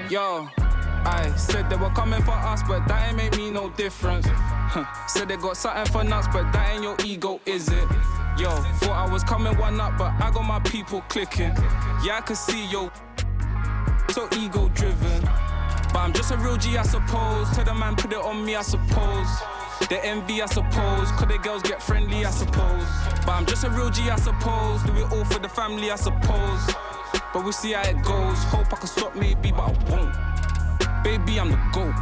Yo, I said they were coming for us, but that ain't make me no difference. Said they got something for nuts, but that ain't your ego, is it? Yo, thought I was coming one up, but I got my people clicking. Yeah, I can see yo, so ego driven. But I'm just a real G, I suppose. Tell the man put it on me, I suppose. The envy, I suppose. Cause the girls get friendly, I suppose. But I'm just a real G, I suppose. Do it all for the family, I suppose. But we'll see how it goes. Hope I can stop maybe, but I won't. Baby, I'm the GOAT.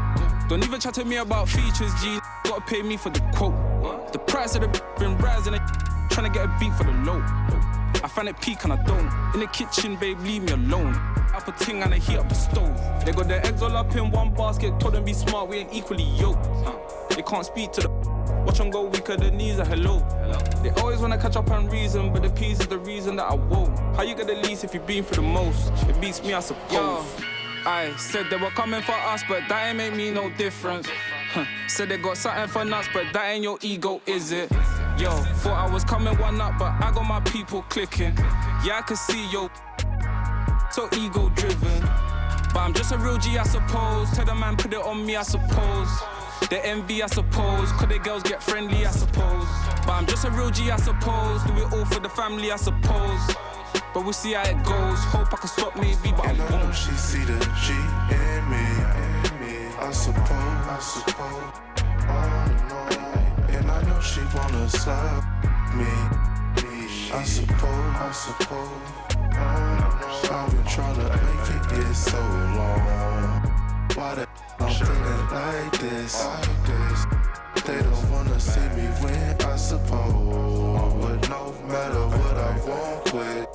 Don't even chat to me about features, G. Gotta pay me for the quote. The price of the been rising, trying to get a beat for the low. I find it peak and I don't. In the kitchen, babe, leave me alone. Up a ting and I heat up the stove. They got their eggs all up in one basket. Told them be smart, we ain't equally yoked. They can't speak to the watch them go weaker, the knees are hello. They always wanna catch up and reason, but the peace is the reason that I won't. How you get the least if you've been through the most? It beats me, I suppose. Yo, I said they were coming for us, but that ain't make me no difference. Said they got something for nuts, but that ain't your ego, is it? Yo, thought I was coming one up, but I got my people clicking. Yeah, I can see yo, so ego driven. But I'm just a real G, I suppose. Tell the man put it on me, I suppose. The envy, I suppose. Cause the girls get friendly, I suppose. But I'm just a real G, I suppose. Do it all for the family, I suppose. But we'll see how it goes. Hope I can stop maybe, but and I I know won't. she see the G in me. I suppose. And I know she wanna slide me. I suppose. I've been trying to make it get so long. Why the I'm feeling like this? They don't wanna see me win, I suppose. But no matter what I won't quit.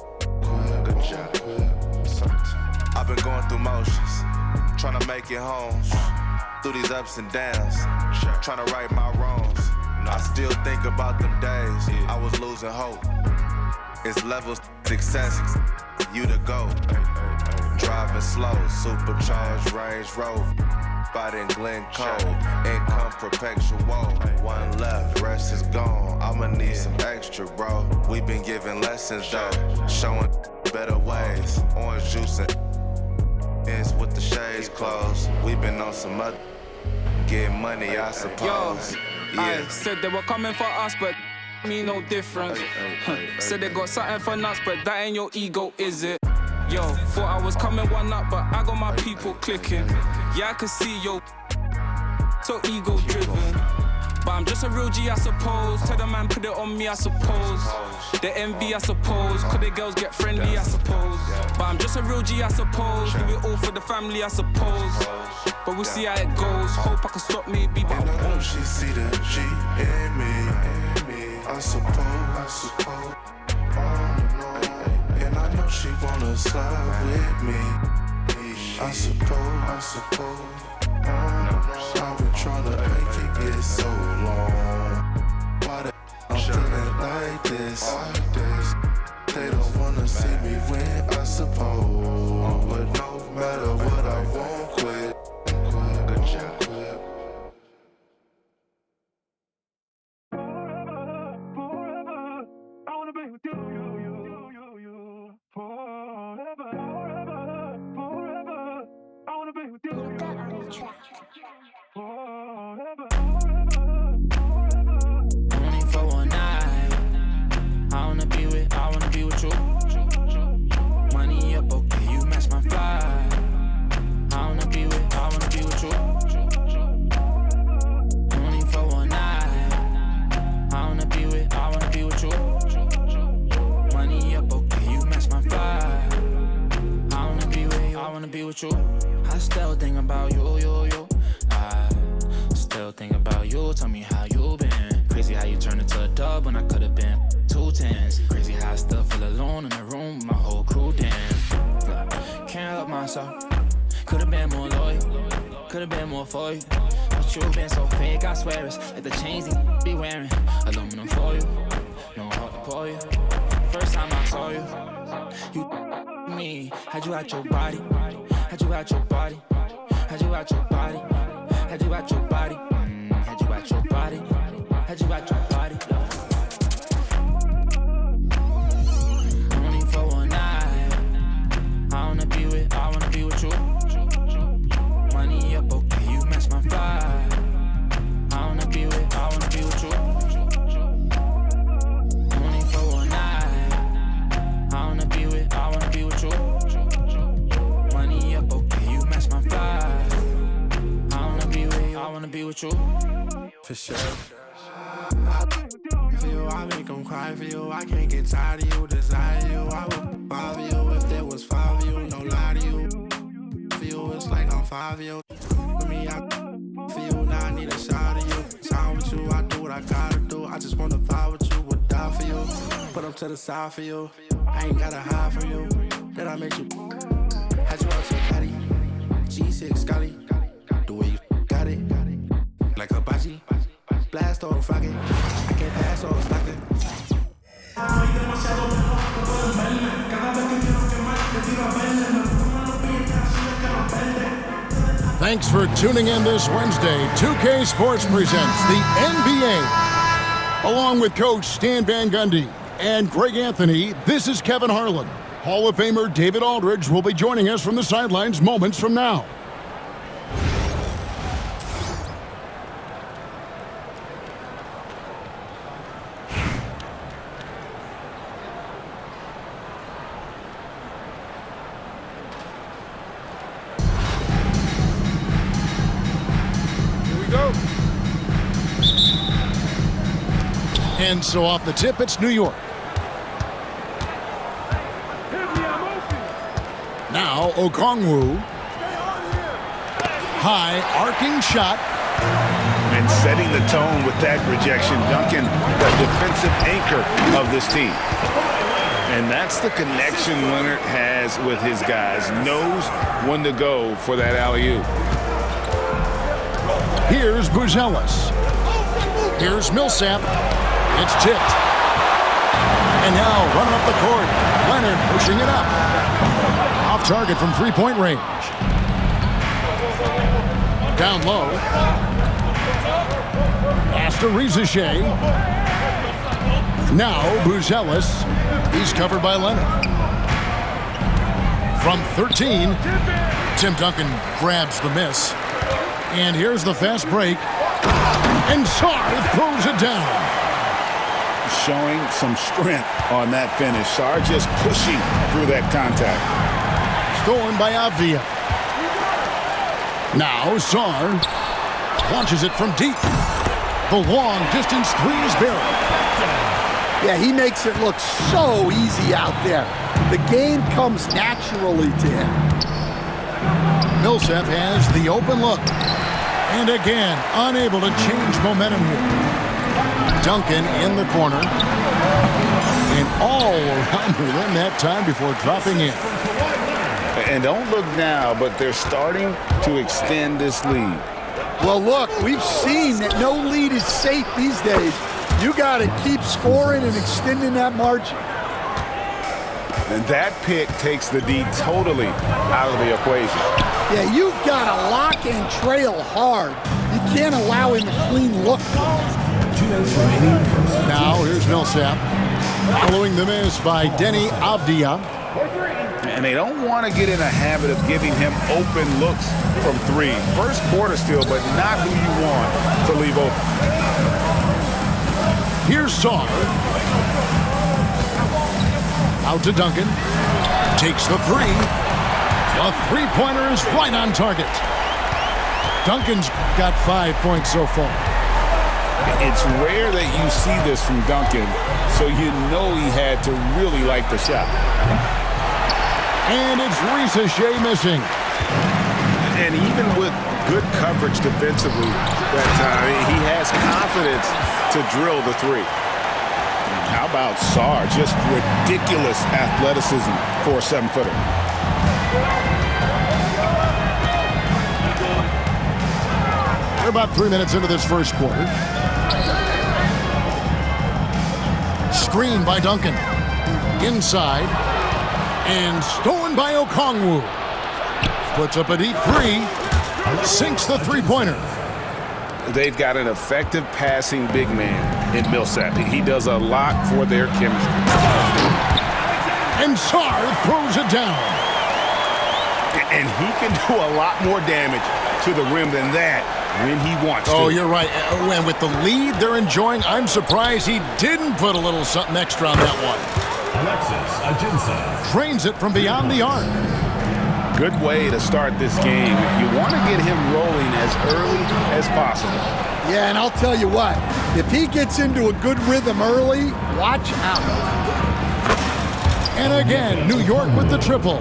I've been going through motions, trying to make it home. Through these ups and downs, trying to right my wrongs. I still think about them days I was losing hope. It's levels success, you the GOAT. Driving slow, supercharged Range Rover. Spot in Glen Cove, income perpetual. One left, rest is gone. I'ma need some extra, bro. We been giving lessons though, showing better ways. Orange juice and is with the shades closed. We been on some other, get money, I suppose. Yo, I said they were coming for us, but me no difference. Said they got something for nuts, but that ain't your ego, is it? Yo, thought I was coming one up, but I got my people clicking. Yeah, I can see yo, so ego driven. But I'm just a real G, I suppose. Tell the man put it on me, I suppose. The envy, I suppose. Cause the girls get friendly, I suppose. But I'm just a real G, I suppose. Do it all for the family, I suppose. But we'll see how it goes. Hope I can stop maybe, but and I I know won't. she see the G in me. I suppose. And I know she wanna slide with me. I suppose. I've been trying to make it get so long. Why the I'm feeling like this? They don't wanna see me win, I suppose. But no matter what, I won't quit. Good job. Only for one night. I wanna be with you. Money up, okay, you match my fly. I wanna be with you. Only for one night. I wanna be with you. Money up, okay, you match my fly. I wanna be with you. I still think about you. I still think about you. Tell me how you been. Crazy how you turned into a dub when I could've been 2 10s. Crazy how I still feel alone in the room with my whole crew. Damn, can't help myself. Could've been more loyal, could've been more for you. But you been so fake, I swear it's like the chains you be wearing. Aluminum for you, no heart to pour you. First time I saw you, you me. Had you out your body, had you out your body, had you out your body, had you out your body, had you out your body, had you out your body. Only for one night. I wanna be with you. For sure. For you, I make them cry for you. I can't get tired of you, desire you. I would bother you if there was 5 of you, no lie to you. For you, it's like I'm 5 of you. For me, for you, now I need a shot of you. Time with you, I do what I gotta do. I just wanna vibe with you, would die for you. Put up to the side for you. I ain't gotta hide from you. That I made you. Had you out to your body. G6 Scotty. The way you got it. Like a baji. Blast off rocket. I can't pass off Stockton. Thanks for tuning in this Wednesday. 2K Sports presents the NBA. Along with Coach Stan Van Gundy and Greg Anthony, this is Kevin Harlan. Hall of Famer David Aldridge will be joining us from the sidelines moments from now. And so off the tip, it's New York. Now Okongwu. High arcing shot. And setting the tone with that rejection. Duncan, the defensive anchor of this team. And that's the connection Leonard has with his guys. Knows when to go for that alley-oop. Here's Buzelis. Here's Millsap. It's tipped. And now running up the court. Leonard pushing it up. Off target from three-point range. Down low. Pass to Ssshhhhh. Now Buzelis. He's covered by Leonard. From 13, Tim Duncan grabs the miss. And here's the fast break. And Ssshhhhh throws it down. Showing some strength on that finish. Sarr just pushing through that contact. Stolen by Avdia. Now Sarr launches it from deep. The long distance three is buried. Yeah, he makes it look so easy out there. The game comes naturally to him. Millsap has the open look. And again, unable to change momentum here. Duncan in the corner. And all around the rim that time before dropping in. And don't look now, but they're starting to extend this lead. Well, look, we've seen that no lead is safe these days. You got to keep scoring and extending that margin. And that pick takes the D totally out of the equation. Yeah, you've got to lock and trail hard. You can't allow him a clean look. Now here's Millsap. Following the miss by Denny Avdia. And they don't want to get in a habit of giving him open looks from three. First quarter still, but not who you want to leave open. Here's Sarr. Out to Duncan. Takes the three. A three-pointer is right on target. Duncan's got 5 points so far. It's rare that you see this from Duncan, so you know he had to really like the shot. And it's Ssshhhhh missing. And even with good coverage defensively that time, he has confidence to drill the three. How about Sarr? Just ridiculous athleticism for a 7-footer. We're about 3 minutes into this first quarter. Screen by Duncan. Inside. And stolen by Okongwu. Puts up a deep three. Sinks the three-pointer. They've got an effective passing big man in Millsap. He does a lot for their chemistry. And Sarr throws it down. And he can do a lot more damage to the rim than that when he wants to. Oh, you're right. And with the lead they're enjoying, I'm surprised he didn't put a little something extra on that one. Trains it from beyond the arc. Good way to start this game. You want to get him rolling as early as possible. Yeah, and I'll tell you what, if he gets into a good rhythm early, watch out. And again, New York with the triple.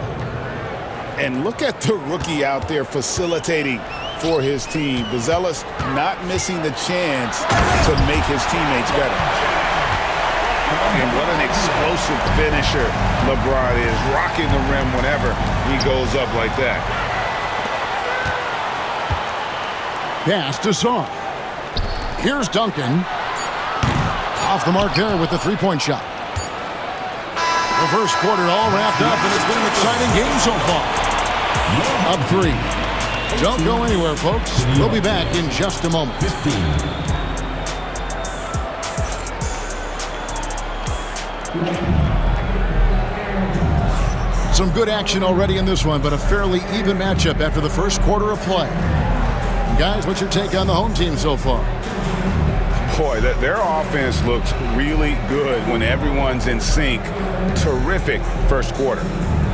And look at the rookie out there facilitating for his team. Buzelis not missing the chance to make his teammates better. And what an explosive finisher LeBron is, rocking the rim whenever he goes up like that. Pass to Saw. Here's Duncan. Off the mark there with the three-point shot. The first quarter all wrapped up, and it's been an exciting game so far. Up 3. Don't go anywhere, folks. We'll be back in just a moment. 15. Some good action already in this one, but a fairly even matchup after the first quarter of play. Guys, what's your take on the home team so far? Boy, their offense looks really good when everyone's in sync. Terrific first quarter.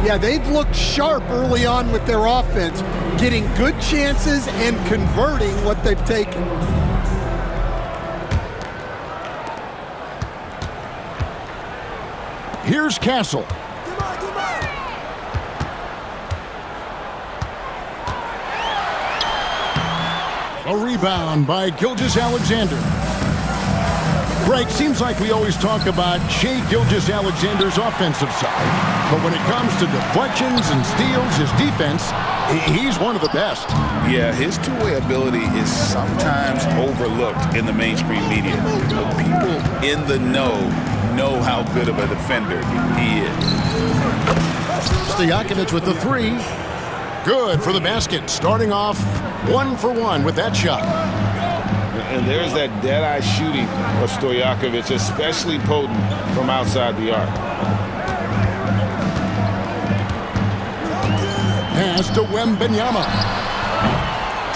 Yeah, they've looked sharp early on with their offense, getting good chances and converting what they've taken. Here's Castle. A rebound by Gilgeous-Alexander. Greg, seems like we always talk about Shai Gilgeous-Alexander's offensive side, but when it comes to deflections and steals, his defense, he's one of the best. Yeah, his two-way ability is sometimes overlooked in the mainstream media. But people in the know how good of a defender he is. Stojakovic with the 3. Good for the basket, starting off 1 for 1 with that shot. And there's that dead-eye shooting of Stojakovic, especially potent from outside the arc. Pass to Wembanyama.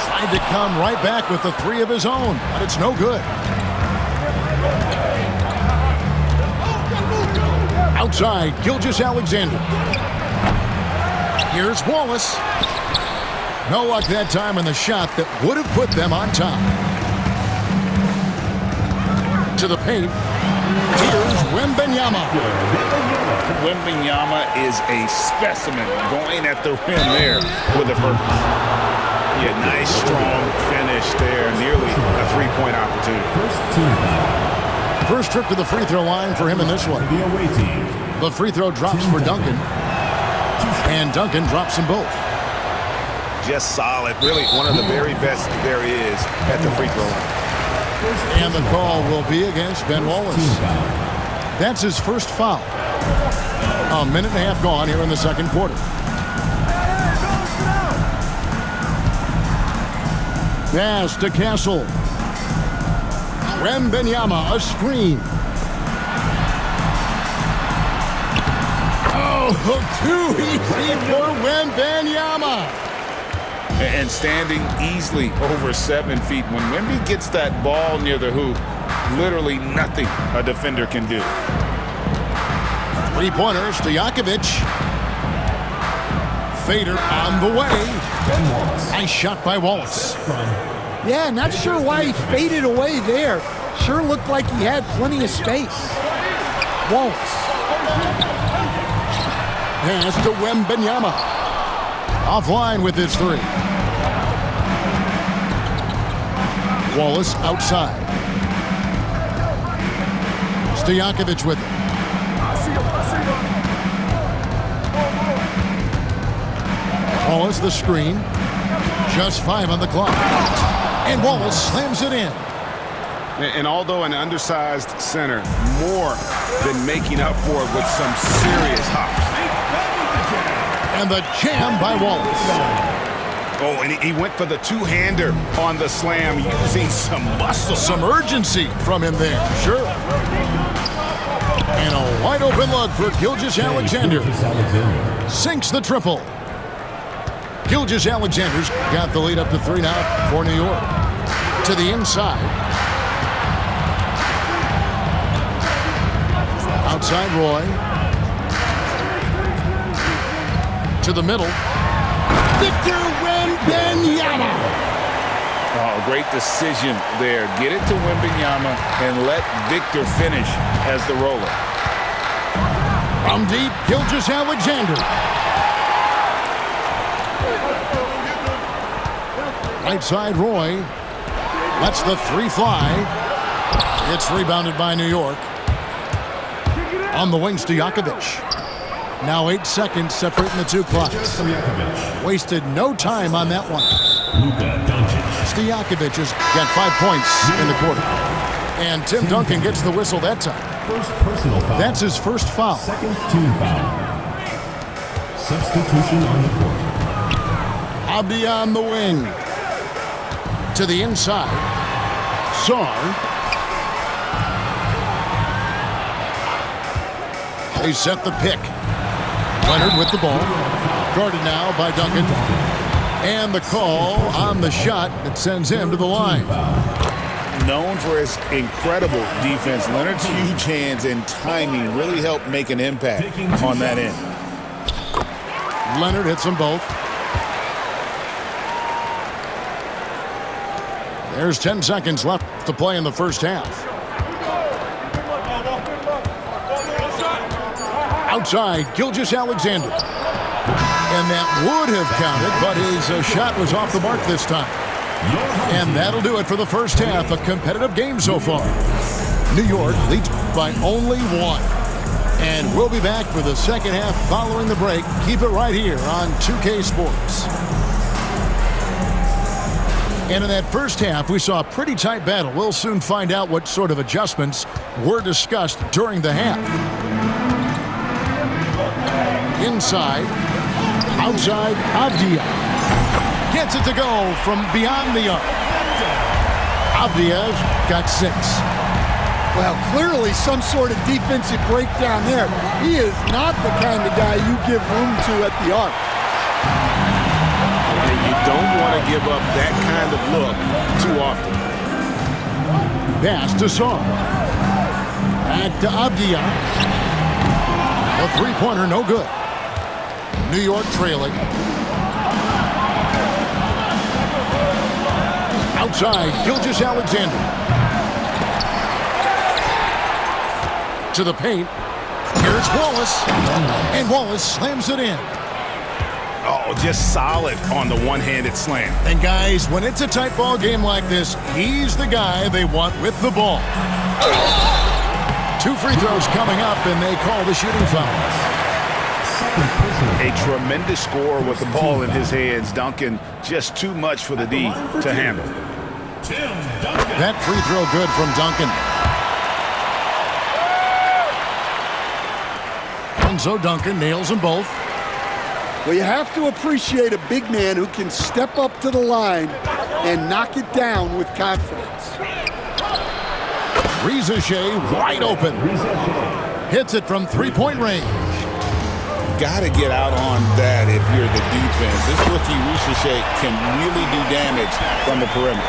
Tried to come right back with the 3 of his own, but it's no good. Outside, Gilgeous-Alexander. Here's Wallace. No luck that time in the shot that would have put them on top. To the paint. Here's Wembanyama. Wembanyama is a specimen, going at the rim there with a purpose. Yeah, nice, strong finish there. Nearly a three-point opportunity. First trip to the free throw line for him in this one. The free throw drops for Duncan. And Duncan drops them both. Just solid. Really one of the very best there is at the free throw line. And the call will be against Ben Wallace. That's his first foul. A minute and a half gone here in the second quarter. Pass to Castle. Wembanyama, a screen. Oh, too easy for Wembanyama. And standing easily over 7 feet. When Wemby gets that ball near the hoop, literally nothing a defender can do. Three-pointer, Stojakovic. Fader on the way. Nice shot by Wallace. Yeah, not sure why he faded away there. Sure looked like he had plenty of space. Wallace. Pass to Wembanyama. Offline with his 3. Wallace outside. Stojakovic with it. Wallace the screen. Just 5 on the clock. And Wallace slams it in. And although an undersized center, more than making up for it with some serious hops. And the jam by Wallace. Oh, and he went for the two-hander on the slam, using some muscle. Some urgency from him there, sure. And a wide open look for Gilgeous-Alexander. Sinks the triple. Gilgeous-Alexander's got the lead up to 3 now for New York. To the inside. Outside Roy. To the middle. Victor Wembanyama. Oh, great decision there. Get it to Wembanyama and let Victor finish as the roller. From deep, Kkniicckkssss. Right side, Roy. Lets the three fly. It's rebounded by New York. On the wing, Stojakovic. Now 8 seconds separating the two clocks. Wasted no time on that one. Stojakovic has got 5 points in the quarter. And Tim Duncan gets the whistle that time. First personal foul. That's his first foul. Second team foul. Substitution on the court. Abdi on the wing. To the inside. Sarr. They set the pick. Leonard with the ball. Guarded now by Duncan. And the call on the shot that sends him to the line. Known for his incredible defense, Leonard's huge hands and timing really helped make an impact on that end. Leonard hits them both. There's 10 seconds left to play in the first half. Outside, Kkniicckkssss. And that would have counted, but his shot was off the mark this time. And that'll do it for the first half. A competitive game so far. New York leads by only 1. And we'll be back for the second half following the break. Keep it right here on 2K Sports. And in that first half, we saw a pretty tight battle. We'll soon find out what sort of adjustments were discussed during the half. Inside, outside, Avdia. Gets it to go from beyond the arc. Avdia's got 6. Well, clearly some sort of defensive breakdown there. He is not the kind of guy you give room to at the arc. And you don't want to give up that kind of look too often. Pass to Sarr. Back to Avdia. A three-pointer, no good. New York trailing. Outside, Kkniicckkssss. To the paint. Here's Wallace. And Wallace slams it in. Oh, just solid on the one-handed slam. And guys, when it's a tight ball game like this, he's the guy they want with the ball. 2 free throws coming up, and they call the shooting foul. A tremendous score with the ball in his hands. Duncan, just too much for the D to handle. That free throw good from Duncan. And so Duncan nails them both. Well, you have to appreciate a big man who can step up to the line and knock it down with confidence. Ssshhhhh wide open. Hits it from three-point range. Got to get out on that if you're the defense. This rookie Ssshhhhh can really do damage from the perimeter.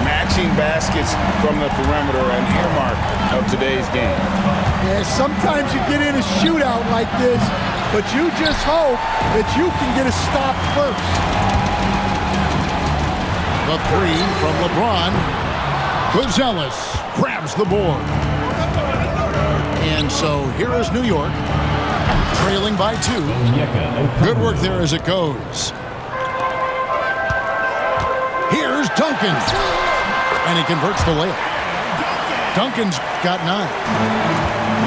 Matching baskets from the perimeter, an earmark of today's game. Yeah, sometimes you get in a shootout like this, but you just hope that you can get a stop first. The three from LeBron. Gonzalez grabs the board. And so here is New York, trailing by 2. Good work there as it goes. Here's Duncan. And he converts the layup. Duncan's got 9.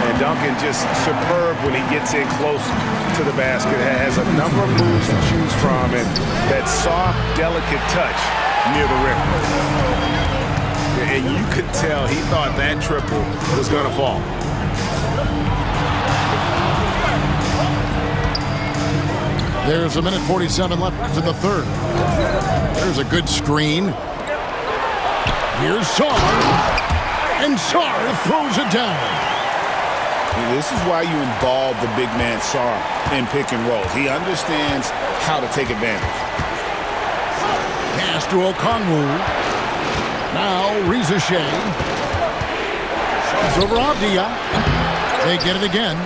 And Duncan just superb when he gets in close to the basket. Has a number of moves to choose from, and that soft, delicate touch near the rim. And you could tell he thought that triple was going to fall. There's a minute 47 left in the third. There's a good screen. Here's Sarr. And Sarr throws it down. This is why you involve the big man Sarr in pick and rolls. He understands how to take advantage. Pass to Okongwu. Now Ssshhhhh. It's over Avdia. They get it again.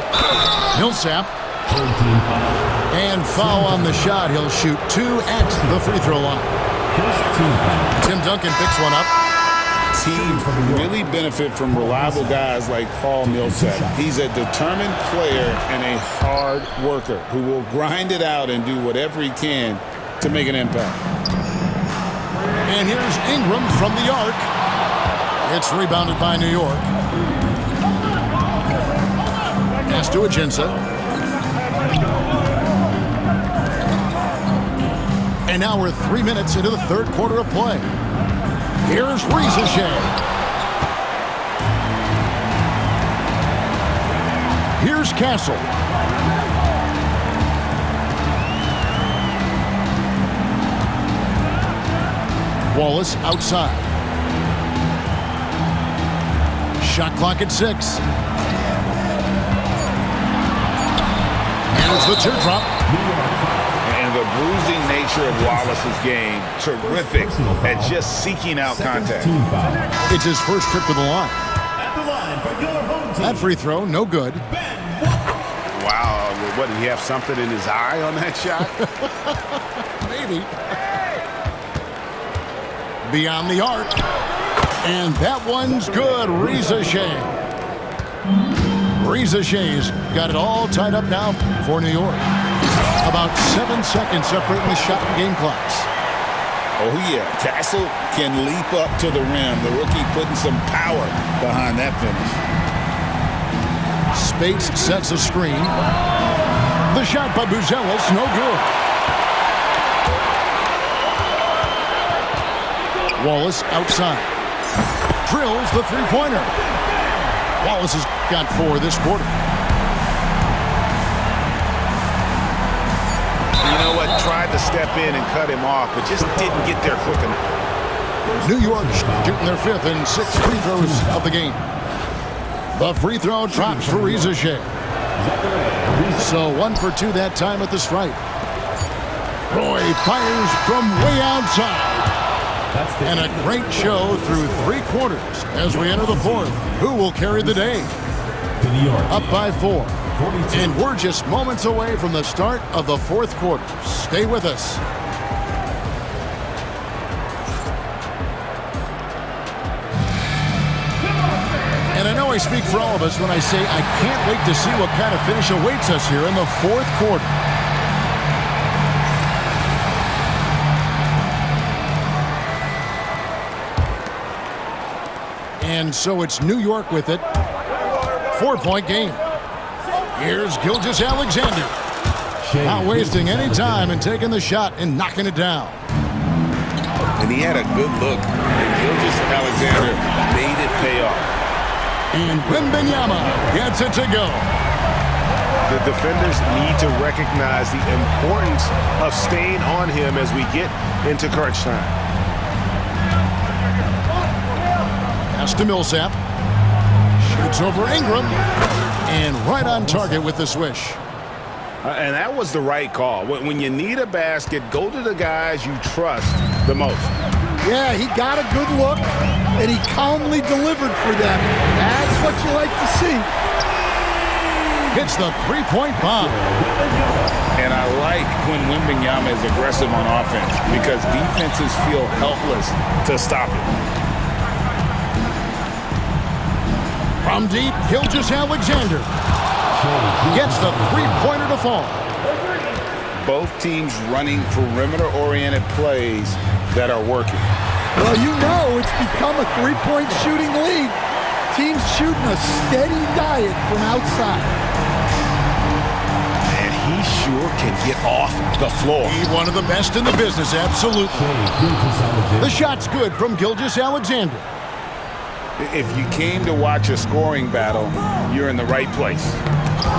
Millsap 13 foul. And foul on the shot. He'll shoot 2 at the free throw line. First team foul. Tim Duncan picks one up. Teams really benefit from reliable guys like Paul Millsap. He's a determined player and a hard worker who will grind it out and do whatever he can to make an impact. And here's Ingram from the arc. It's rebounded by New York. Pass to Ajinça. And now we're 3 minutes into the third quarter of play. Here's Ssshhhhh. Here's Castle. Wallace outside. Shot clock at 6. Here's the teardrop. And the bruising nature of Wallace's game, terrific at just seeking out contact. It's his first trip to the line. At the line for your home team. That free throw, no good. Wow, what, did he have something in his eye on that shot? Maybe. Beyond the arc. And that one's good. Ssshhhhh. Ssshhhh's got it all tied up now for New York. About 7 seconds separating the shot and game clocks. Oh, yeah. Castle can leap up to the rim. The rookie putting some power behind that finish. Spates sets a screen. The shot by Buzelis, no good. Wallace outside. Drills the three-pointer. Wallace has got 4 this quarter. You know what? Tried to step in and cut him off, but just didn't get there quick enough. New York shooting their 5th and 6th free throws of the game. The free throw drops for Ssshhhh. So 1 for 2 that time at the stripe. Roy fires from way outside. And a great show through 3 quarters as we enter the 4th. Who will carry the day? Up by 4. And we're just moments away from the start of the 4th quarter. Stay with us. And I know I speak for all of us when I say I can't wait to see what kind of finish awaits us here in the 4th quarter. And so it's New York with it. 4-point game. Here's Gilgeous-Alexander. Not wasting any time and taking the shot and knocking it down. And he had a good look. And Gilgeous-Alexander made it pay off. And Wembanyama gets it to go. The defenders need to recognize the importance of staying on him as we get into crunch time. Pass to Millsap. Shoots over Ingram. And right on target with the swish. And that was the right call. When you need a basket, go to the guys you trust the most. Yeah, he got a good look, and he calmly delivered for them. That's what you like to see. Hits the three-point bomb. And I like when Wembanyama is aggressive on offense because defenses feel helpless to stop it. From deep, Gilgeous-Alexander gets the three-pointer to fall. Both teams running perimeter-oriented plays that are working. Well, you know it's become a three-point shooting league. Teams shooting a steady diet from outside. And he sure can get off the floor. He's one of the best in the business, absolutely. The shot's good from Gilgeous-Alexander. If you came to watch a scoring battle, you're in the right place.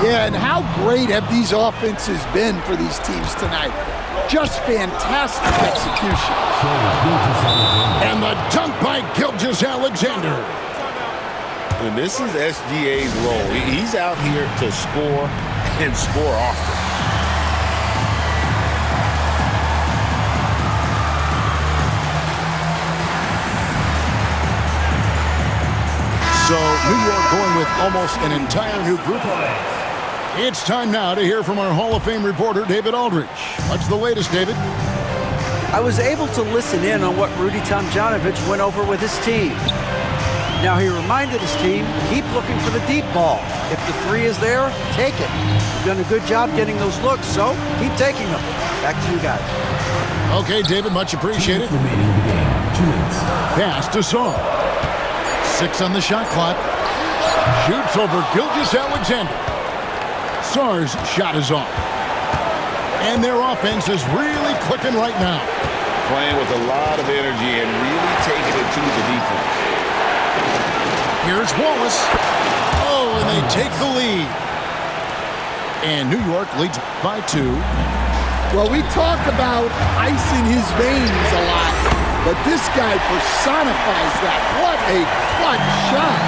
Yeah, and how great have these offenses been for these teams tonight? Just fantastic execution. And the dunk by Gilgeous-Alexander. And this is SGA's role. He's out here to score and score often. So New York going with almost an entire new group. It's time now to hear from our Hall of Fame reporter, David Aldridge. What's the latest, David? I was able to listen in on what Rudy Tomjanovich went over with his team. Now, he reminded his team, keep looking for the deep ball. If the three is there, take it. You've done a good job getting those looks, so keep taking them. Back to you guys. Okay, David, much appreciated. Remaining in the game. 2 minutes. Pass to Saw. 6 on the shot clock. Shoots over Kkniicckkssss. Sarr's shot is off. And their offense is really clicking right now. Playing with a lot of energy and really taking it to the defense. Here's Wallace. Oh, and they take the lead. And New York leads by 2. Well, we talk about ice in his veins a lot, but this guy personifies that. What a clutch shot.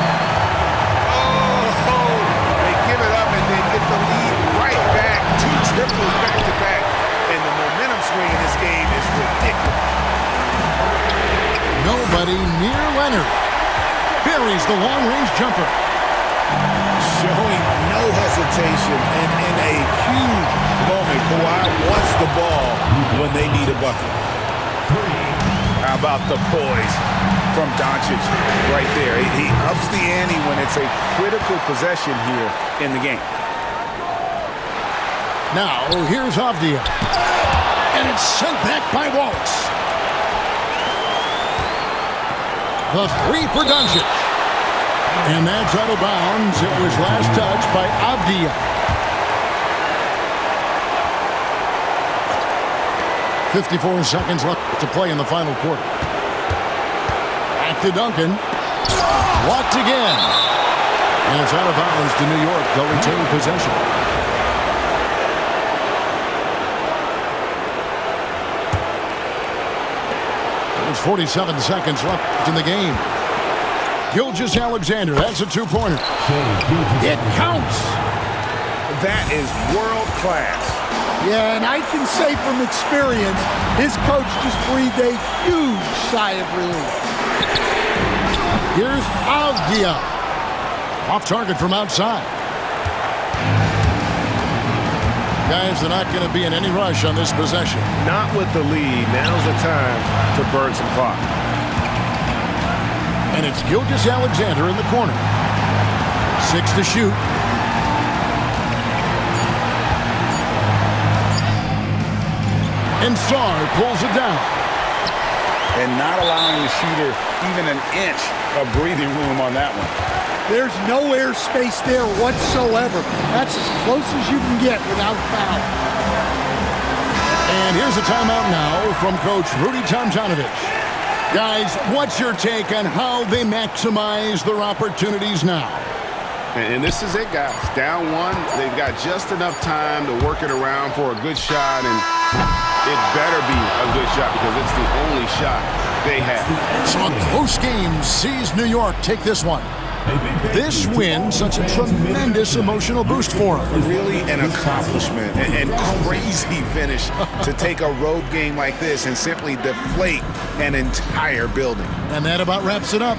Oh, they give it up and then get the lead right back. 2 triples back to back. And the momentum swing in this game is ridiculous. Nobody near Leonard. Buries the long-range jumper. Showing no hesitation and in a huge moment, Kawhi wants the ball when they need a bucket. How about the poise from Doncic right there? He ups the ante when it's a critical possession here in the game. Now, here's Avdia. And it's sent back by Wallace. The 3 for Doncic. And that's out of bounds. It was last touched by Avdia. 54 seconds left to play in the final quarter. Back to Duncan. Blocked again. And it's out of bounds to New York. They'll retain possession. There's 47 seconds left in the game. Kkniicckkssss, that's a 2-pointer. It counts. That is world class. Yeah, and I can say from experience, his coach just breathed a huge sigh of relief. Here's Avdia. Off target from outside. Guys, they're not going to be in any rush on this possession. Not with the lead. Now's the time to burn some clock. And it's Kkniicckkssss in the corner. 6 to shoot. And Sarr pulls it down. And not allowing the shooter even an inch of breathing room on that one. There's no air space there whatsoever. That's as close as you can get without foul. And here's a timeout now from Coach Rudy Tomjanovich. Guys, what's your take on how they maximize their opportunities now? And this is it, guys. Down 1, they've got just enough time to work it around for a good shot, and it better be a good shot because it's the only shot they have. So a close game sees New York take this one. This win, such a tremendous emotional boost for them. Really an accomplishment and crazy finish to take a road game like this and simply deflate an entire building. And that about wraps it up.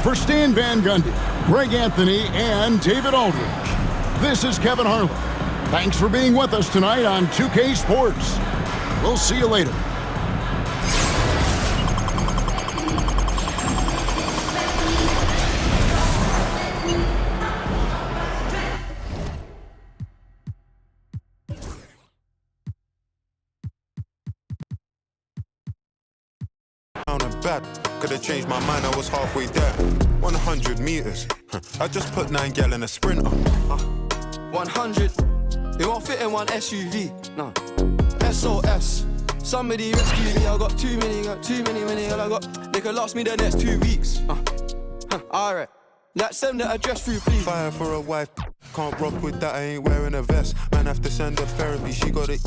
For Stan Van Gundy, Greg Anthony, and David Aldridge, this is Kevin Harlan. Thanks for being with us tonight on 2K Sports. We'll see you later. Could have changed my mind, I was halfway there. 100 meters, I just put 9 gal in a sprinter. 100, it won't fit in one SUV. No, SOS. Somebody rescue me. I got too many. I got. They could last me the next 2 weeks. Alright, let's send the address through, please. Fire for a wife, can't rock with that. I ain't wearing a vest. Man, have to send her therapy. She got it.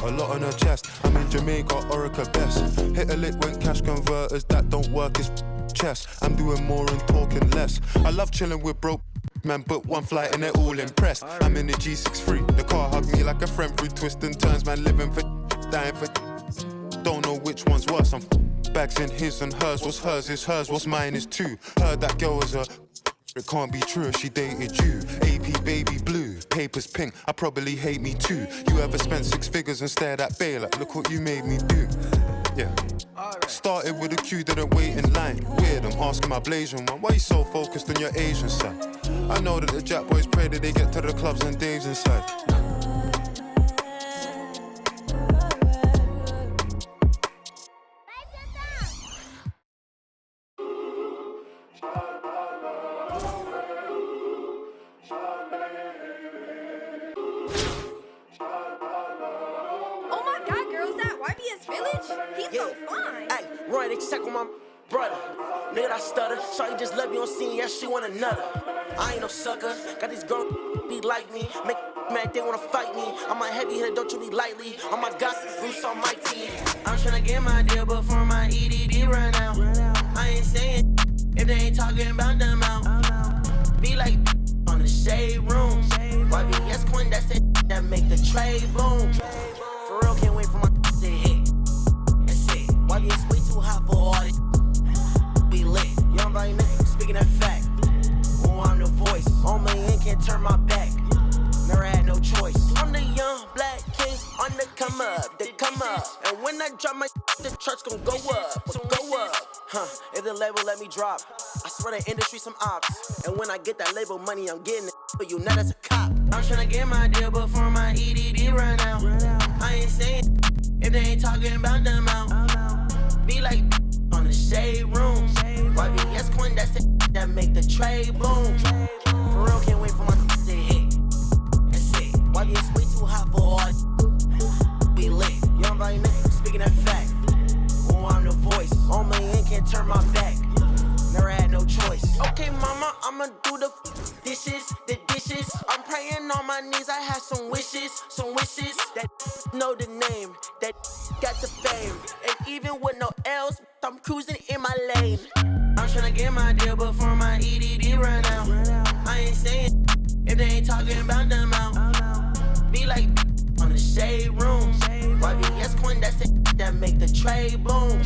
A lot on her chest. I'm in Jamaica, Orica best. Hit a lick when cash converters that don't work is chess. I'm doing more and talking less. I love chilling with broke man, book 1 flight and they're all impressed. I'm in the G63. The car hugged me like a friend through twists and turns. Man, living for dying for. Don't know which one's worse. I'm bags in his and hers. What's hers is hers. What's mine is too. Heard that girl was a. It can't be true if she dated you. AP baby blue, papers pink, I probably hate me too. You ever spent 6 figures and stared at Bay like, look what you made me do. Yeah. Started with a queue, didn't wait in line. Weird, I'm asking my Blasian one, why you so focused on your Asian side? I know that the Jack boys pray that they get to the clubs and Dave's inside. Just let me on scene, yeah, she want another. I ain't no sucker, got these girls be like me, make mad, they wanna fight me. I'm a heavy hitter, don't you be lightly. On my gossip, Bruce on my team. I'm tryna get my deal before my EDD run out. I ain't saying if they ain't talking about them out. Be like on the shade room. YBS Quinn, that's it that make the trade boom. For real, can't wait for my to hit. That's it. YBS way too hot for all this. Be lit. Young body nigga, speaking that fact. Oh, I'm the voice. On my end, can't turn my back. Never had no choice. I'm the young black king on the come up, they come up. And when I drop my the charts gon' go up, go up. If the label let me drop, I swear the industry some ops. And when I get that label money, I'm getting it for you, not as a cop. I'm tryna get my deal before my EDD run out. I ain't saying if they ain't talking about them out. Be like on the shade room. YBS Quinn, that's it that make the trade boom. For real, can't wait for my to hit. That's it. YBS way too hot for all this. Be lit. Young body nigga, speaking that fact. Oh, I'm the voice. On my end, can't turn my back. Never had no choice. Okay, mama, I'ma do the dishes. I'm praying on my knees, I have some wishes. That know the name, that got the fame. And even with no L's, I'm cruising in my lane. I'm tryna get my deal before my EDD run out. I ain't saying if they ain't talking about them out. Be like on the shade room. YBS Quinn, that's it that make the trade boom.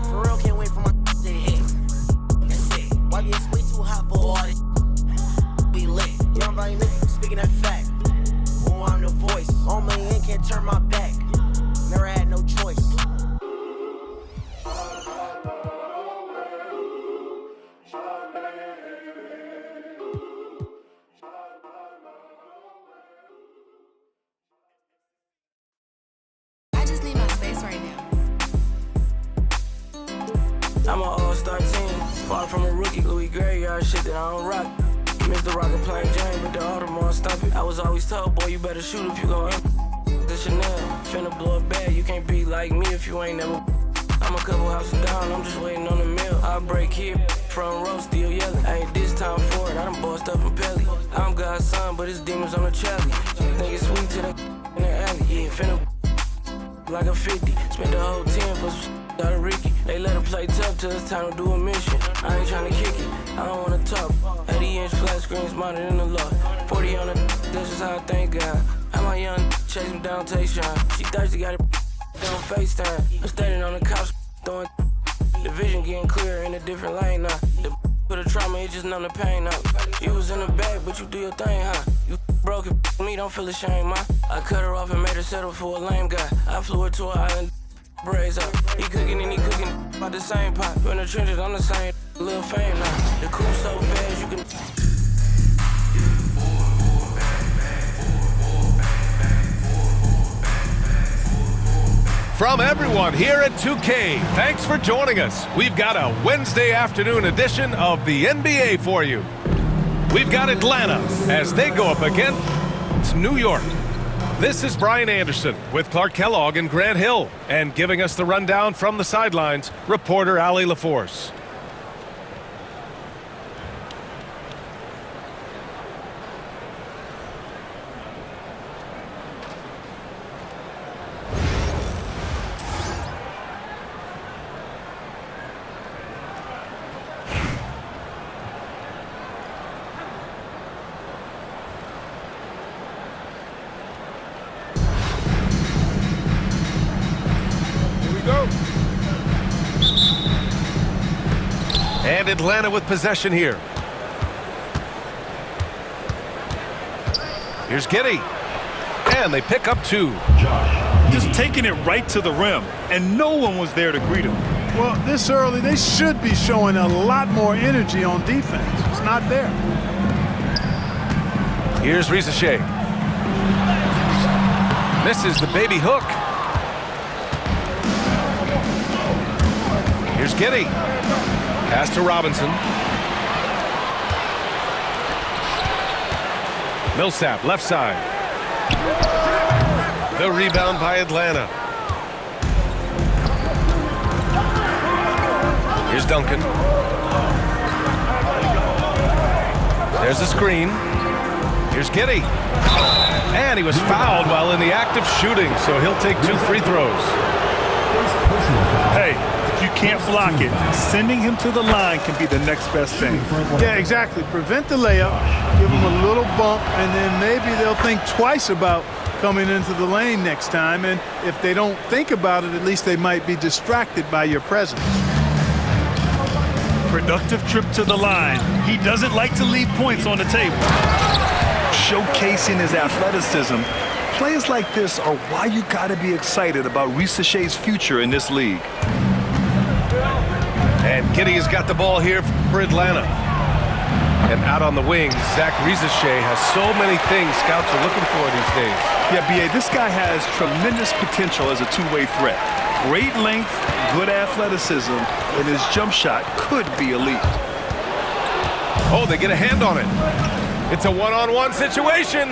For real, can't wait for my to hit. That's it. YBS way too hot for all this. Be lit. Young body nigga, speaking that fact. Oh, I'm the voice. On my end, can't turn my back. Never had no choice. I'm an all-star team, far from a rookie, Louis Graveyard shit that I don't rock. Mr. Rocker playing Jane, but the Audemars stop it. I was always told, boy, you better shoot if you gon' aim. The Chanel, finna blow it bad, you can't be like me if you ain't never. I'm a couple houses down, I'm just waiting on the meal. I break here, front row, still yelling. I ain't this time for it, I done bossed up in Pelly. I'm God's son, but it's demons on the chally. Think it's sweet to that in the alley, yeah, finna like a 50. Spent the whole 10 for some out of Ricky. They let her play tough till it's time to do a mission. I ain't tryna kick it, I don't wanna talk. 80-inch flat screen smarter than the law. 40 on the this is how I thank God. How my young chase him down, take shine. She thirsty, got it on FaceTime. I'm standing on the couch, throwing the vision getting clearer in a different lane now. The for the trauma, it just numb the pain out. You was in the bag, but you do your thing, huh? You broke it, me, don't feel ashamed, ma. I cut her off and made her settle for a lame guy. I flew her to an island, braids up. He cooking and he cooking by the same pot. In the trenches, I'm the same, little fame now. The cool so fast, you can. From everyone here at 2K, thanks for joining us. We've got a Wednesday afternoon edition of the NBA for you. We've got Atlanta as they go up against New York. This is Brian Anderson with Clark Kellogg and Grant Hill, and giving us the rundown from the sidelines, reporter Ali LaForce. And Atlanta with possession here. Here's Giddey. And they pick up 2. Just taking it right to the rim, and no one was there to greet him. Well, this early, they should be showing a lot more energy on defense. It's not there. Here's Ssshhhhh. Misses the baby hook. Here's Giddey. Pass to Robinson. Millsap, left side. The rebound by Atlanta. Here's Duncan. There's the screen. Here's Giddey. And he was fouled while in the act of shooting, so he'll take 2 free throws. Hey, if you can't block it, sending him to the line can be the next best thing. Yeah, exactly. Prevent the layup, give him a little bump, and then maybe they'll think twice about coming into the lane next time. And if they don't think about it, at least they might be distracted by your presence. Productive trip to the line. He doesn't like to leave points on the table. Showcasing his athleticism, players like this are why you gotta be excited about Ssshhhh's future in this league. And Giddey has got the ball here for Atlanta. And out on the wing, Ssshhhhh has so many things scouts are looking for these days. Yeah, B.A., this guy has tremendous potential as a two-way threat. Great length, good athleticism, and his jump shot could be elite. Oh, they get a hand on it. It's a one-on-one situation.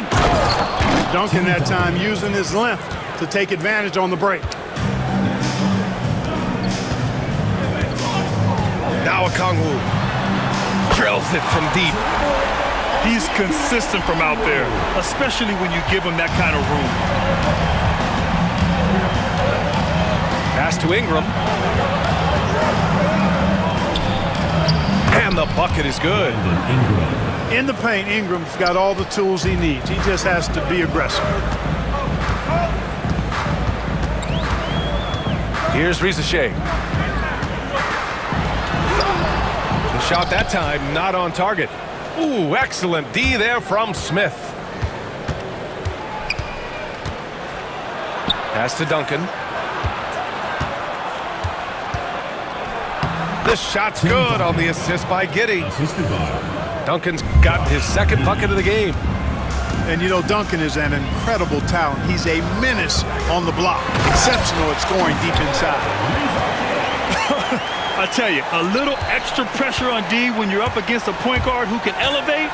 Duncan that time using his length to take advantage on the break. Now Okongwu drills it from deep. He's consistent from out there, especially when you give him that kind of room. Pass to Ingram. And the bucket is good. In the paint, Ingram's got all the tools he needs. He just has to be aggressive. Here's Ssshhhh. The shot that time not on target. Ooh, excellent D there from Smith. Pass to Duncan. This shot's good on the assist by Giddey. Duncan's got his second bucket of the game. And you know, Duncan is an incredible talent. He's a menace on the block. Exceptional at scoring deep inside. I tell you, a little extra pressure on D when you're up against a point guard who can elevate.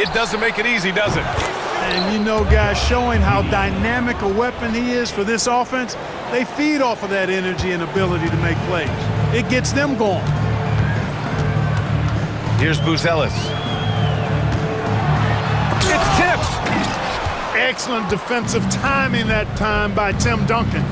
It doesn't make it easy, does it? And you know, guys, showing how dynamic a weapon he is for this offense, they feed off of that energy and ability to make plays. It gets them going. Here's Buzelis. It's tipped. Excellent defensive timing that time by Tim Duncan.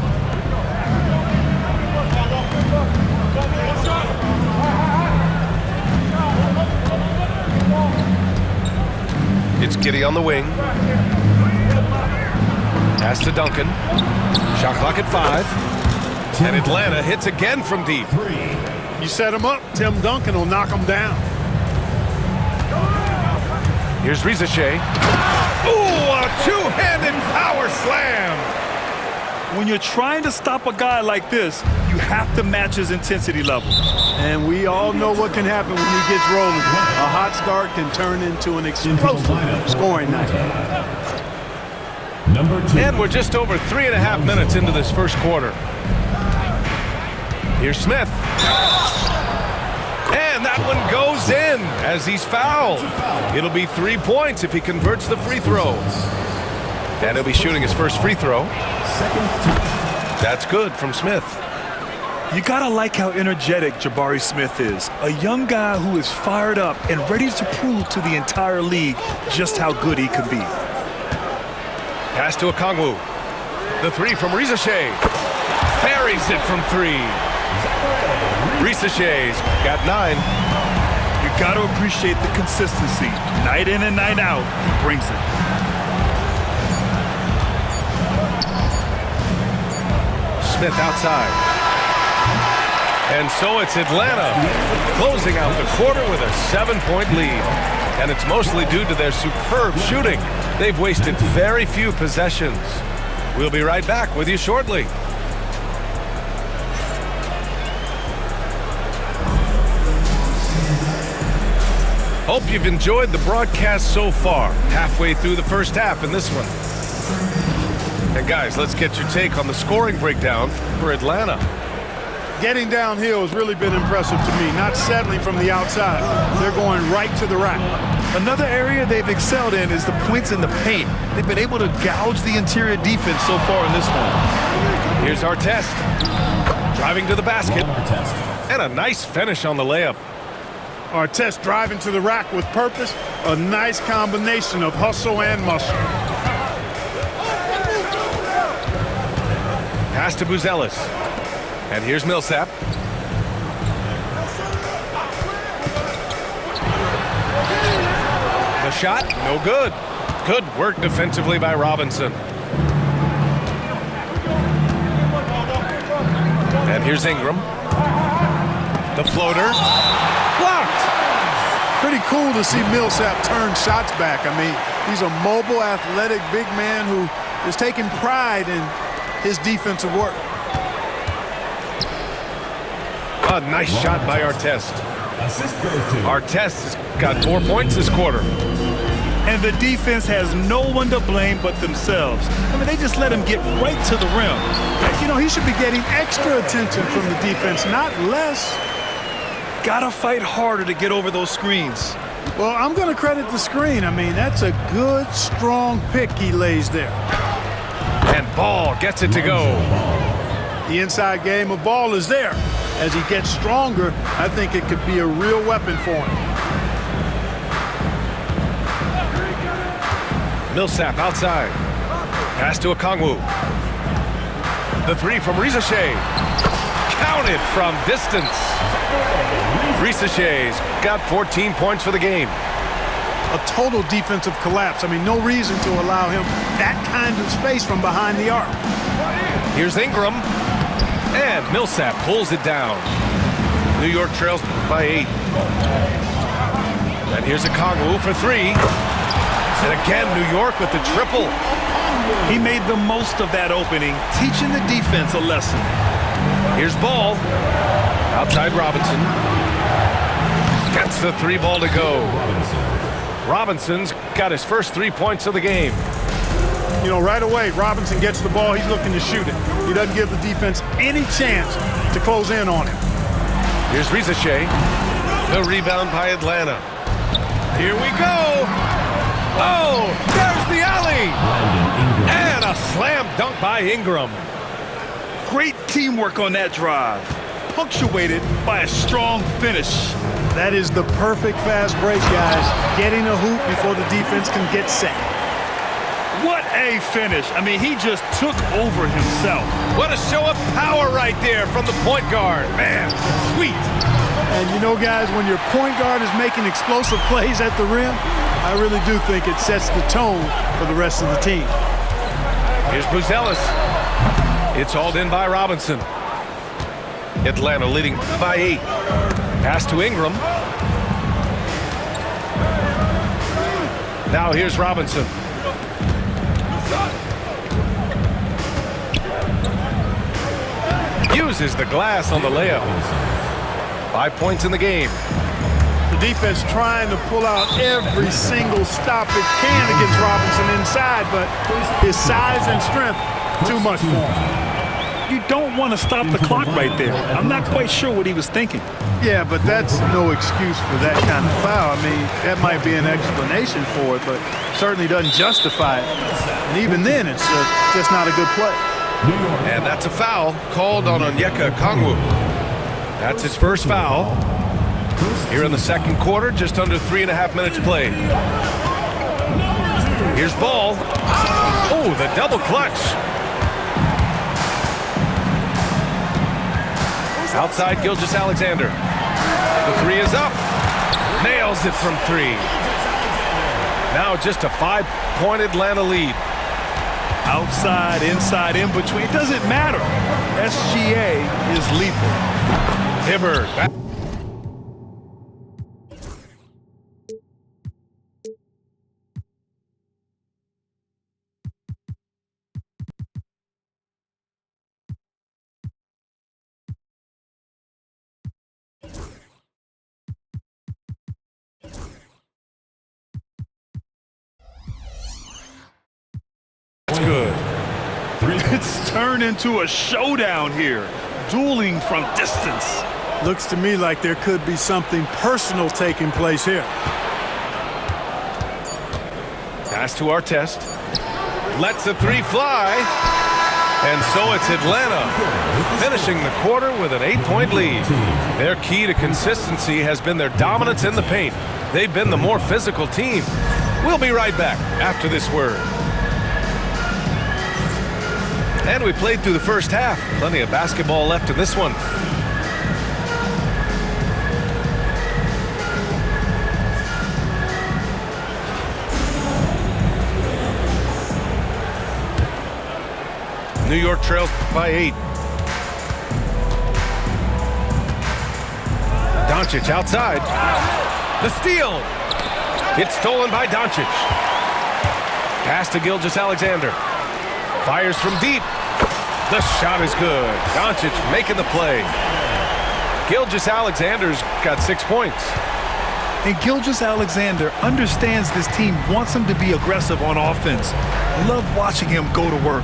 It's Giddey on the wing. Pass to Duncan. Shot clock at 5. And Atlanta hits again from deep. You set him up, Tim Duncan will knock him down. Here's Ssshhhh. Ooh, a two-handed power slam. When you're trying to stop a guy like this, you have to match his intensity level. And we all know what can happen when he gets rolling. A hot start can turn into an explosive scoring night. And we're just over 3.5 minutes into this first quarter. Here's Smith. And that one goes in as he's fouled. It'll be 3 points if he converts the free throw. And he'll be shooting his first free throw. That's good from Smith. You gotta like how energetic Jabari Smith is. A young guy who is fired up and ready to prove to the entire league just how good he can be. Pass to Okongwu. The three from Ssshhhh. Parries it from 3. Ssshhhh's got 9. You gotta appreciate the consistency. Night in and night out, he brings it. Smith outside. And so it's Atlanta closing out the quarter with a 7-point lead. and it's mostly due to their superb shooting. They've wasted very few possessions. We'll be right back with you shortly. Hope you've enjoyed the broadcast so far. Halfway through the first half in this one. And guys, let's get your take on the scoring breakdown for Atlanta. Getting downhill has really been impressive to me, not settling from the outside. They're going right to the rack. Another area they've excelled in is the points in the paint. They've been able to gouge the interior defense so far in this one. Here's Artest, driving to the basket, and a nice finish on the layup. Artest driving to the rack with purpose, a nice combination of hustle and muscle. Pass to Buzelis. And here's Millsap. The shot, no good. Good work defensively by Robinson. And here's Ingram. The floater. Blocked! Pretty cool to see Millsap turn shots back. I mean, he's a mobile, athletic big man who is taking pride in his defensive work. A nice shot by Artest. Artest has got 4 points this quarter. And the defense has no one to blame but themselves. I mean, they just let him get right to the rim. You know, he should be getting extra attention from the defense, not less. Gotta fight harder to get over those screens. Well, I'm going to credit the screen. I mean, that's a good, strong pick he lays there. And Ball gets it to go. The inside game of Ball is there. As he gets stronger, I think it could be a real weapon for him. Millsap outside. Pass to Okongwu. The three from Ssshhhhh. Counted from distance. Ssshhhh's got 14 points for the game. A total defensive collapse. I mean, no reason to allow him that kind of space from behind the arc. Here's Ingram. And Millsap pulls it down. New York trails by 8. And here's Okongwu for 3. And again, New York with the triple. He made the most of that opening, teaching the defense a lesson. Here's Ball. Outside Robinson. Gets the 3 ball to go. Robinson's got his first 3 points of the game. You know, right away, Robinson gets the ball. He's looking to shoot it. He doesn't give the defense any chance to close in on him. Here's Ssshhhh. The rebound by Atlanta. Here we go. Oh, there's the alley. And a slam dunk by Ingram. Great teamwork on that drive, punctuated by a strong finish. That is the perfect fast break, guys. Getting a hoop before the defense can get set. What a finish. I mean, he just took over himself. What a show of power right there from the point guard. Man, sweet. And you know, guys, when your point guard is making explosive plays at the rim, I really do think it sets the tone for the rest of the team. Here's Buzelis. It's hauled in by Robinson. Atlanta leading by 8. Pass to Ingram. Now here's Robinson. Uses the glass on the layup. 5 points in the game. The defense trying to pull out every single stop it can against Robinson inside, but his size and strength, too much for him. You don't want to stop the clock right there. I'm not quite sure what he was thinking. Yeah, but that's no excuse for that kind of foul. I mean, that might be an explanation for it, but certainly doesn't justify it. And even then, it's just not a good play. And that's a foul called on Kkniicckkssss. That's his first foul. Here in the second quarter, just under 3.5 minutes played. Here's Ball. Oh, the double clutch. Outside Gilgeous-Alexander. The 3 is up. Nails it from 3. Now just a 5-point Atlanta lead. Outside, inside, in between, it doesn't matter. SGA is lethal. Hibbert. It's turned into a showdown here. Dueling from distance. Looks to me like there could be something personal taking place here. Pass to Artest. Lets the three fly. And so it's Atlanta finishing the quarter with an 8-point lead. Their key to consistency has been their dominance in the paint. They've been the more physical team. We'll be right back after this word. And we played through the first half. Plenty of basketball left in this one. New York trails by 8. Doncic outside. The steal. It's stolen by Doncic. Pass to Gilgeous-Alexander. Fires from deep. The shot is good. Doncic making the play. Gilgeous-Alexander's got 6 points. And Gilgeous-Alexander understands this team wants him to be aggressive on offense. Love watching him go to work.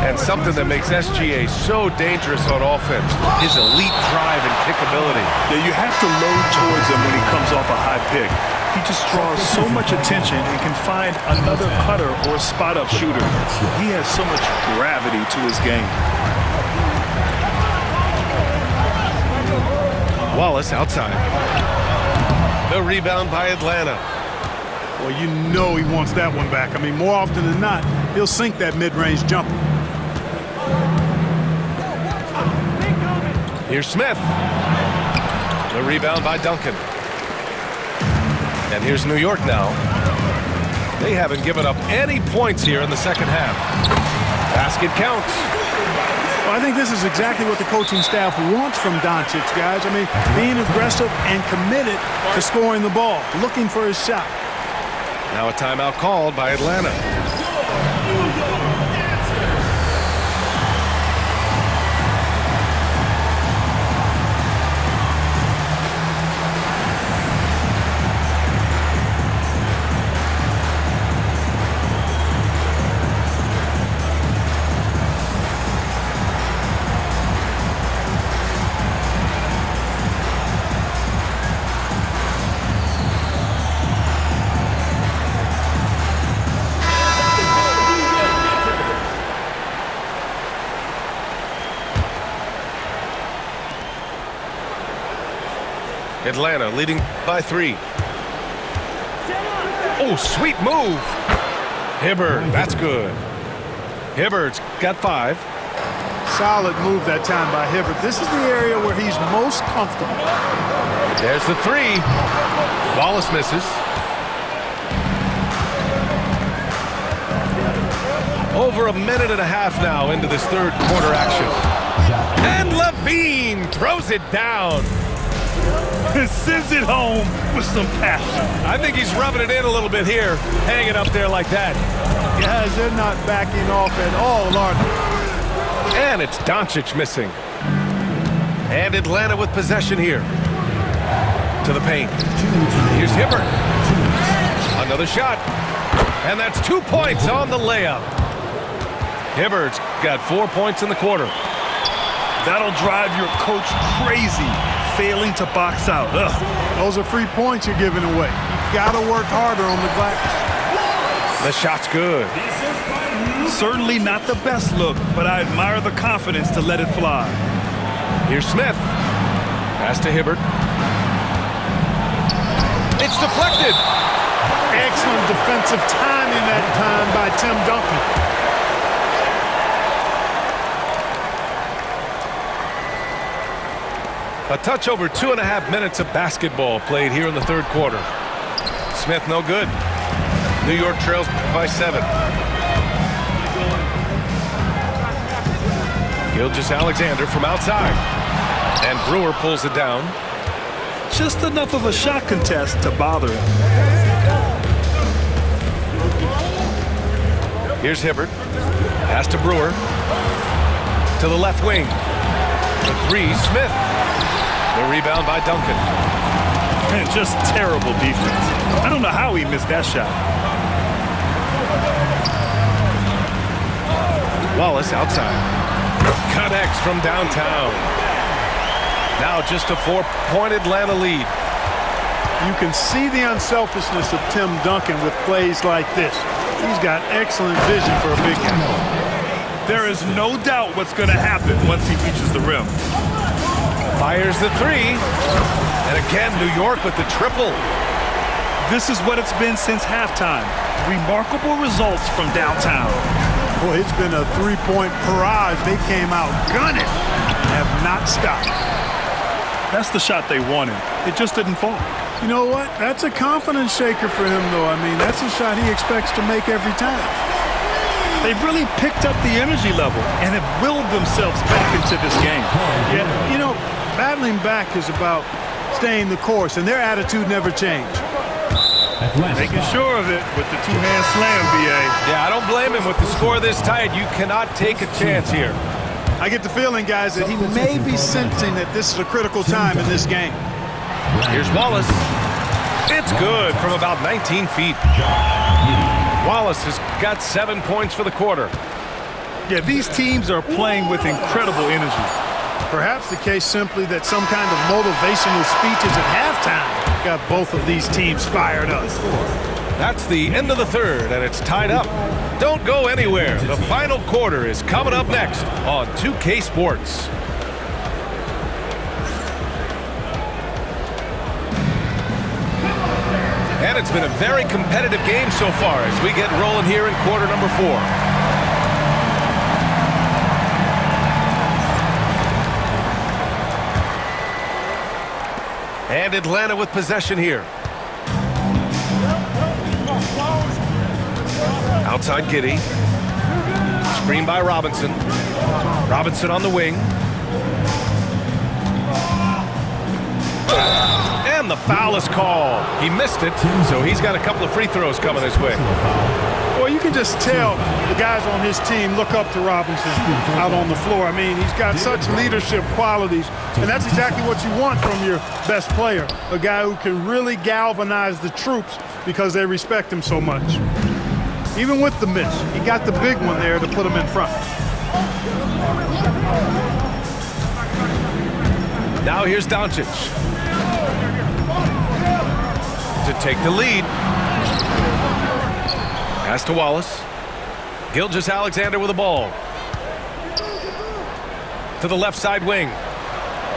And something that makes SGA so dangerous on offense is elite drive and kick ability. Yeah, you have to load towards him when he comes off a high pick. He just draws so much attention and can find another cutter or a spot-up shooter. He has so much gravity to his game. Wallace outside. The rebound by Atlanta. Well, you know he wants that one back. I mean, more often than not, he'll sink that mid-range jumper. Here's Smith. The rebound by Duncan. And here's New York now. They haven't given up any points here in the second half. Basket counts. Well, I think this is exactly what the coaching staff wants from Doncic, guys. I mean, being aggressive and committed to scoring the ball, looking for his shot. Now a timeout called by Atlanta. Atlanta leading by 3. Oh, sweet move. Hibbert, that's good. Hibbert's got 5. Solid move that time by Hibbert. This is the area where he's most comfortable. There's the 3. Wallace misses. Over a minute and a half now into this third quarter action. And Levine throws it down. Sends it home with some passion. I think he's rubbing it in a little bit here, hanging up there like that. Guys, they're not backing off at all, are they? And it's Doncic missing. And Atlanta with possession here. To the paint. Here's Hibbert. Another shot. And that's 2 points on the layup. Hibbert's got 4 points in the quarter. That'll drive your coach crazy. Failing to box out. Ugh. Those are free points you're giving away. You gotta work harder on the glass. The shot's good. Certainly not the best look, but I admire the confidence to let it fly. Here's Smith. Pass to Hibbert. It's deflected. Excellent defensive timing that time by Tim Duncan. A touch over 2.5 minutes of basketball played here in the third quarter. Smith no good. New York trails by 7. Gilgeous-Alexander from outside. And Brewer pulls it down. Just enough of a shot contest to bother him. Here's Hibbert. Pass to Brewer. To the left wing. The 3, Smith. The rebound by Duncan. Man, just terrible defense. I don't know how he missed that shot. Wallace outside. Connects from downtown. Now just a 4-point Atlanta lead. You can see the unselfishness of Tim Duncan with plays like this. He's got excellent vision for a big guy. There is no doubt what's going to happen once he reaches the rim. Fires the three. And again, New York with the triple. This is what it's been since halftime. Remarkable results from downtown. Boy, it's been a three-point barrage. They came out gunning. Have not stopped. That's the shot they wanted. It just didn't fall. You know what? That's a confidence shaker for him, though. I mean, that's a shot he expects to make every time. They've really picked up the energy level and have willed themselves back into this game. Yeah, you know, battling back is about staying the course, and their attitude never changed. Making sure of it with the two-hand slam, B.A. Yeah, I don't blame him with the score this tight. You cannot take a chance here. I get the feeling, guys, that he may be sensing that this is a critical time in this game. Here's Wallace. It's good from about 19 feet. Wallace has got 7 points for the quarter. Yeah, these teams are playing with incredible energy. Perhaps the case simply that some kind of motivational speeches at halftime got both of these teams fired up. That's the end of the third, and it's tied up. Don't go anywhere. The final quarter is coming up next on 2K Sports. And it's been a very competitive game so far as we get rolling here in quarter number 4. And Atlanta with possession here. Outside Giddey. Screen by Robinson. Robinson on the wing. And the foul is called. He missed it, so he's got a couple of free throws coming his way. Well, you can just tell the guys on his team look up to Robinson out on the floor. I mean, he's got such leadership qualities, and that's exactly what you want from your best player, a guy who can really galvanize the troops because they respect him so much. Even with the miss, he got the big one there to put him in front. Now here's Doncic to take the lead. Pass to Wallace. Gilgeous-Alexander with the ball. To the left side wing.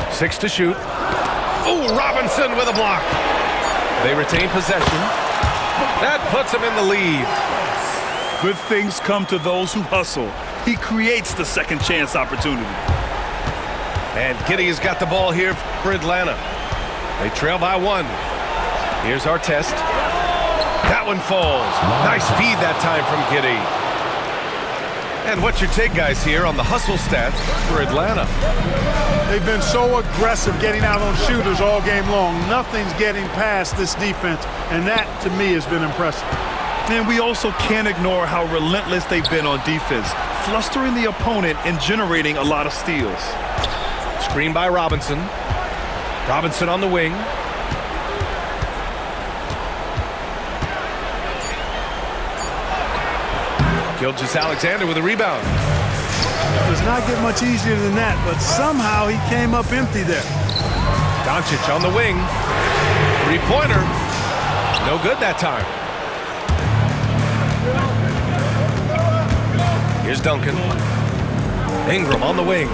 6 to shoot. Oh, Robinson with a block. They retain possession. That puts them in the lead. Good things come to those who hustle. He creates the second chance opportunity. And Giddey has got the ball here for Atlanta. They trail by 1. Here's Artest. That one falls. Nice feed that time from Giddey. And what's your take, guys, here on the hustle stats for Atlanta? They've been so aggressive getting out on shooters all game long. Nothing's getting past this defense, and that, to me, has been impressive. And we also can't ignore how relentless they've been on defense, flustering the opponent and generating a lot of steals. Screen by Robinson. Robinson on the wing. Gilgeous-Alexander with a rebound. Does not get much easier than that, but somehow he came up empty there. Doncic on the wing. 3-pointer. No good that time. Here's Duncan. Ingram on the wing.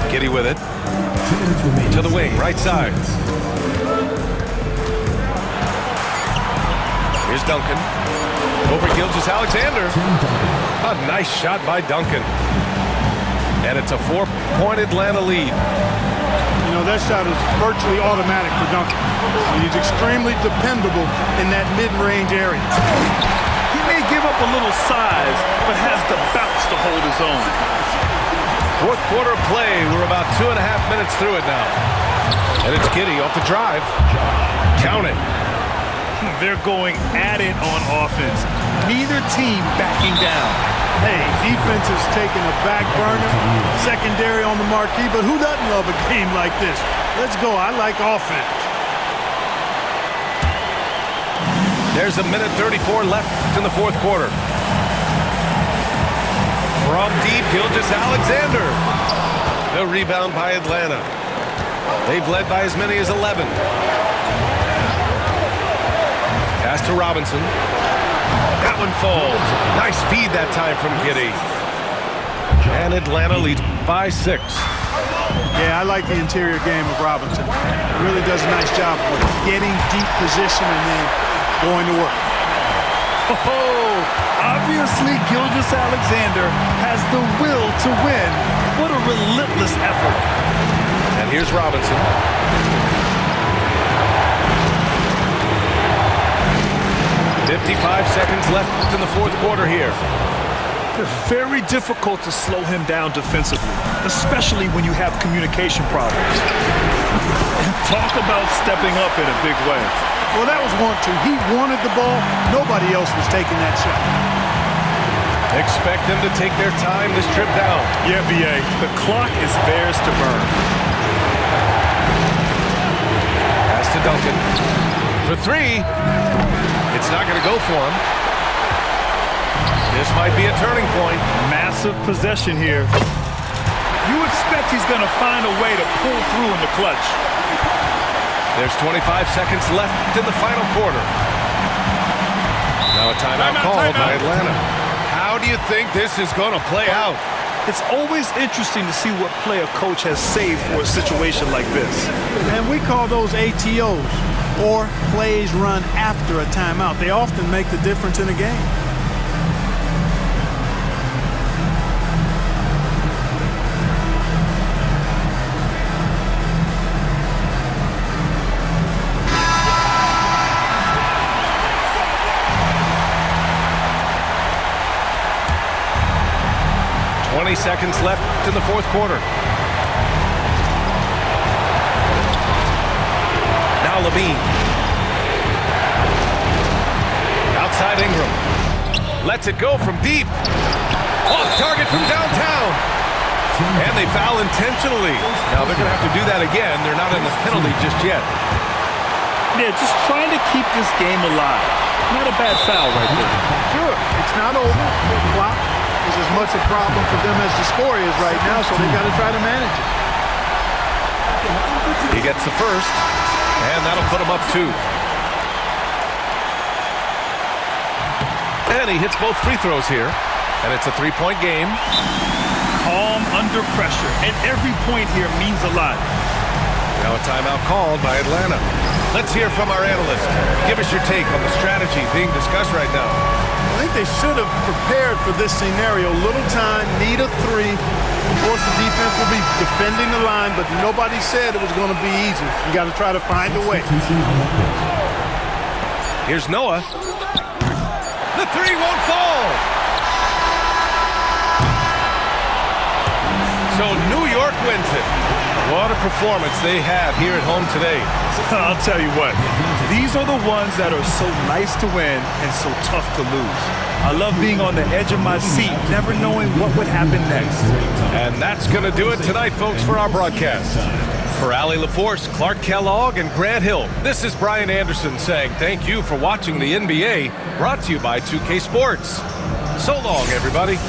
Giddey with it. To the wing, right side. Here's Duncan. Over Gilgeous-Alexander. A nice shot by Duncan. And it's a 4-point Atlanta lead. You know, that shot is virtually automatic for Duncan. He's extremely dependable in that mid-range area. He may give up a little size, but has the bounce to hold his own. Fourth quarter of play. We're about 2.5 minutes through it now. And it's Giddey off the drive. Count it. They're going at it on offense. Neither team backing down. Hey, defense is taking a back burner, secondary on the marquee, but who doesn't love a game like this? Let's go. I like offense. There's a minute 34 left in the fourth quarter. From deep, Kkniicckkssss. The rebound by Atlanta. They've led by as many as 11. Pass to Robinson. That one falls. Nice feed that time from Giddey. And Atlanta leads by 6. Yeah, I like the interior game of Robinson. Really does a nice job with getting deep position and then going to work. Oh, obviously Kkniicckkssss has the will to win. What a relentless effort. And here's Robinson. 55 seconds left in the fourth quarter here. Very difficult to slow him down defensively, especially when you have communication problems. And talk about stepping up in a big way. Well, that was 1-2. He wanted the ball. Nobody else was taking that shot. Expect them to take their time this trip down. Yeah, B.A. The clock is theirs to burn. Pass to Duncan. For 3. It's not going to go for him. This might be a turning point. Massive possession here. You expect he's going to find a way to pull through in the clutch. There's 25 seconds left in the final quarter. Now a timeout called by Atlanta. How do you think this is going to play out? It's always interesting to see what play a coach has saved for a situation like this. And we call those ATOs, or plays run after a timeout. They often make the difference in a game. Seconds left in the fourth quarter. Now Levine. Outside Ingram. Lets it go from deep. Off target from downtown. And they foul intentionally. Now they're going to have to do that again. They're not in the penalty just yet. Yeah, just trying to keep this game alive. Not a bad foul right there. Sure, it's not over. The clock is as much a problem for them as the score is right now, so they got to try to manage it. He gets the first, and that'll put him up 2. And he hits both free throws here, and it's a 3-point game. Calm under pressure, and every point here means a lot. Now a timeout called by Atlanta. Let's hear from our analyst. Give us your take on the strategy being discussed right now. I think they should have prepared for this scenario. Little time, need a 3. Of course, the defense will be defending the line, but nobody said it was going to be easy. You got to try to find a way. Here's Noah. The 3 won't fall. So New York wins it. What a performance they had here at home today. I'll tell you what, these are the ones that are so nice to win and so tough to lose. I love being on the edge of my seat, never knowing what would happen next. And that's going to do it tonight, folks, for our broadcast. For Allie LaForce, Clark Kellogg, and Grant Hill, this is Brian Anderson saying thank you for watching the NBA, brought to you by 2K Sports. So long, everybody.